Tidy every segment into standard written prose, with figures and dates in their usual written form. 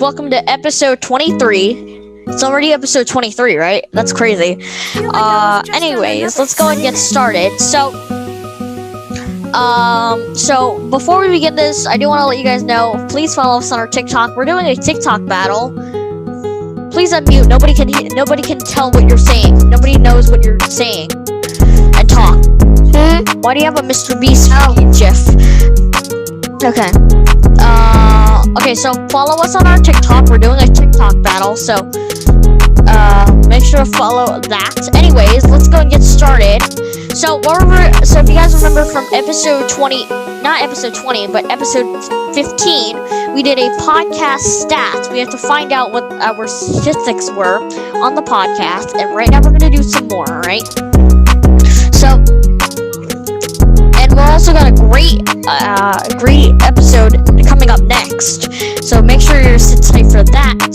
Welcome to episode 23. It's already episode 23, right? That's crazy. Anyways, let's go and get started. So before we begin this, I do want to let you guys know, please follow us on our TikTok. We're doing a TikTok battle. Please unmute. Nobody can tell what you're saying. Nobody knows what you're saying. And talk. Why do you have a Mr. Beast gif? Okay. Okay, so follow us on our TikTok. We're doing a TikTok battle, so make sure to follow that. Anyways, let's go and get started. So if you guys remember from episode 20, not episode 20, but episode 15, we did a podcast stats. We have to find out what our statistics were on the podcast, and right now we're gonna do some more, alright? So, and we're also got a great episode coming up next. So make sure you're sit tight for that.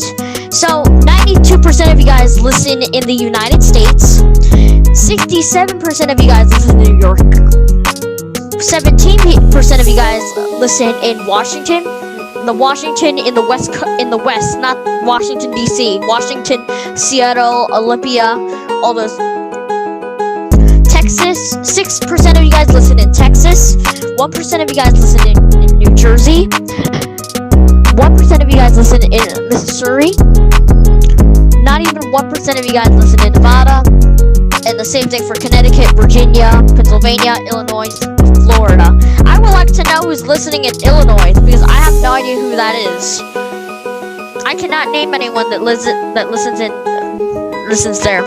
So 92% of you guys listen in the United States. 67% of you guys listen in New York. 17% of you guys listen in Washington. The Washington in the west, not Washington D.C. Washington, Seattle, Olympia, all those. Texas, 6% of you guys listen in Texas. 1% of you guys listen in New Jersey. 1% of you guys listen in Missouri. Not even 1% of you guys listen in Nevada. And the same thing for Connecticut, Virginia, Pennsylvania, Illinois, Florida. I would like to know who's listening in Illinois, because I have no idea who that is. I cannot name anyone that listens there.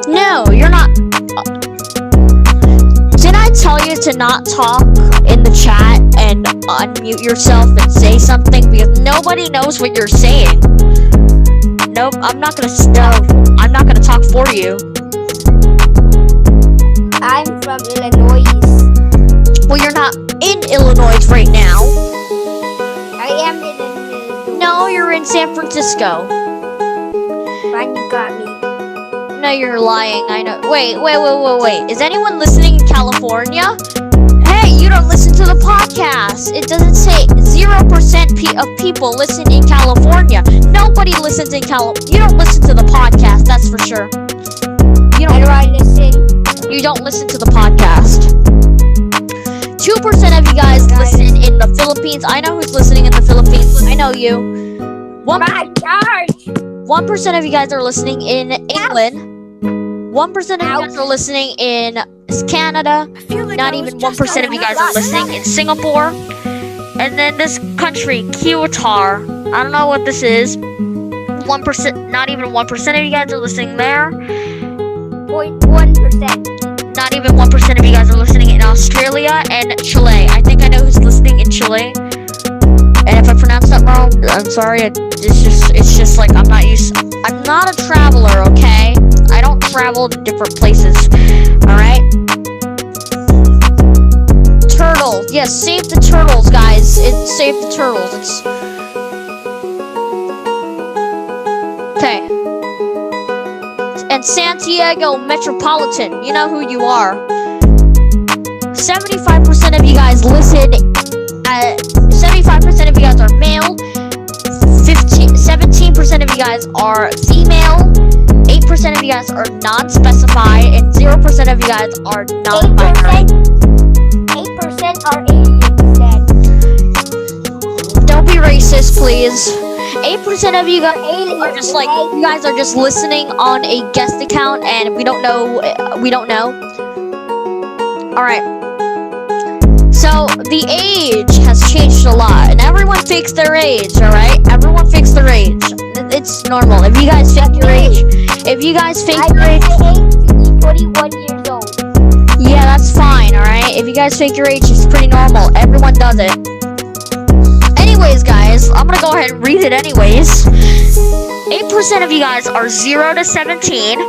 No, you're not. Did I tell you to not talk in the chat and unmute yourself and say something, because nobody knows what you're saying? Nope, I'm not gonna talk for you. I'm from Illinois. Well, you're not in Illinois right now. I am in Illinois. No, you're in San Francisco. Fine, you got me. No, you're lying. I know. Wait. Is anyone listening in California? Hey, you don't listen to the podcast. It doesn't say 0% of people listen in California. Nobody listens in California. You don't listen to the podcast, that's for sure. How do I listen? You don't listen to the podcast. 2% of you guys listen in the Philippines. I know who's listening in the Philippines. I know you. 1% of you guys are listening in England. 1% of you guys are listening in Canada. Not even 1% of you guys are listening in Singapore. And then this country, Qatar. I don't know what this is. 1%, not even 1% of you guys are listening there. 0.1%. Not even 1% of you guys are listening in Australia and Chile. I think I know who's listening in Chile. And if I pronounced that wrong, I'm sorry. It's just like I'm not a traveler, okay? I don't travel to different places. Alright? Turtles. Yes, save the turtles, guys. Save the turtles. Okay. And Santiago Metropolitan. You know who you are. 75% of you guys listen. 75% of you guys are male. 17% of you guys are female. 8% of you guys are non-specified, and 0% of you guys are non-binary. 8% are aliens then. Don't be racist, please. 8% of you guys are just like, you guys are just listening on a guest account, and we don't know. Alright. So, the age has changed a lot, and everyone fakes their age, alright? Everyone fakes their age. It's normal. If you guys fake your age, I age to be 21 years old. Yeah, that's fine, alright? If you guys fake your age, it's pretty normal. Everyone does it. Anyways, guys, I'm gonna go ahead and read it anyways. 8% of you guys are 0 to 17.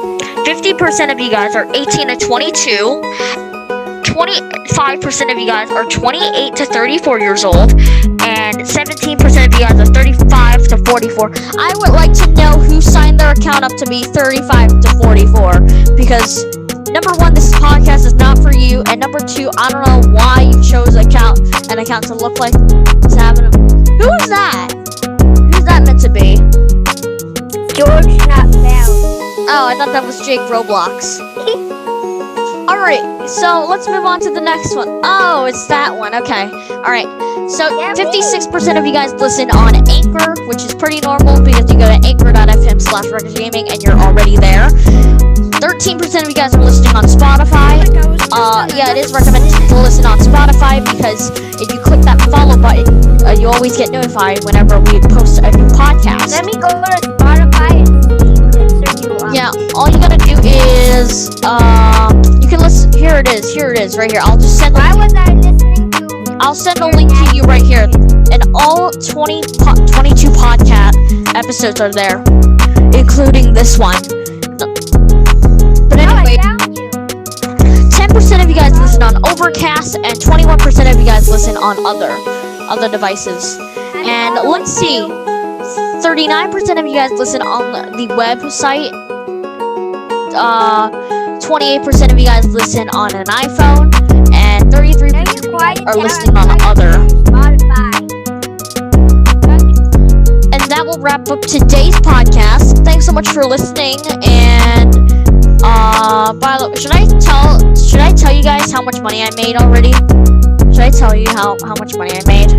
50% of you guys are 18 to 22. 25% of you guys are 28 to 34 years old, and 17% of you guys are 35 to 44. I would like to know who signed their account up to be 35 to 44, because number one, this podcast is not for you, and number two, I don't know why you chose an account to look like it's having a... Who is that? Who's that meant to be? George not found. Oh, I thought that was Jake Roblox. Alright, so let's move on to the next one. Oh, it's that one. Okay. Alright. So, 56% of you guys listen on Anchor, which is pretty normal because you go to anchor.fm/recordgaming and you're already there. 13% of you guys are listening on Spotify. Yeah, it is recommended to listen on Spotify because if you click that follow button, you always get notified whenever we post a new podcast. Let me go to Spotify and search you up. Yeah, all you gotta do is, you can listen. Here it is, right here. I'll just send. Why was I listening to? I'll send a link to you right here, and all 22 podcast episodes are there, including this one. But anyway, 10% of you guys listen on Overcast, and 21% of you guys listen on other devices. And let's see, 39% of you guys listen on the website. 28% of you guys listen on an iPhone, and 33% are listening on other. And that will wrap up today's podcast. Thanks so much for listening. And by the way, should I tell you guys how much money I made already? Should I tell you how much money I made?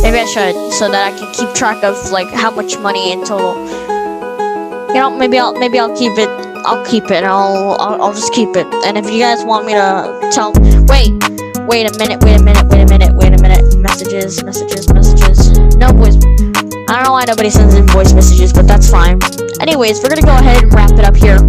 Maybe I should, so that I can keep track of like how much money in total. You know, maybe I'll keep it. I'll keep it. I'll just keep it. And if you guys want me to tell, wait a minute. Messages. No voice. I don't know why nobody sends in voice messages, but that's fine. Anyways, we're gonna go ahead and wrap it up here.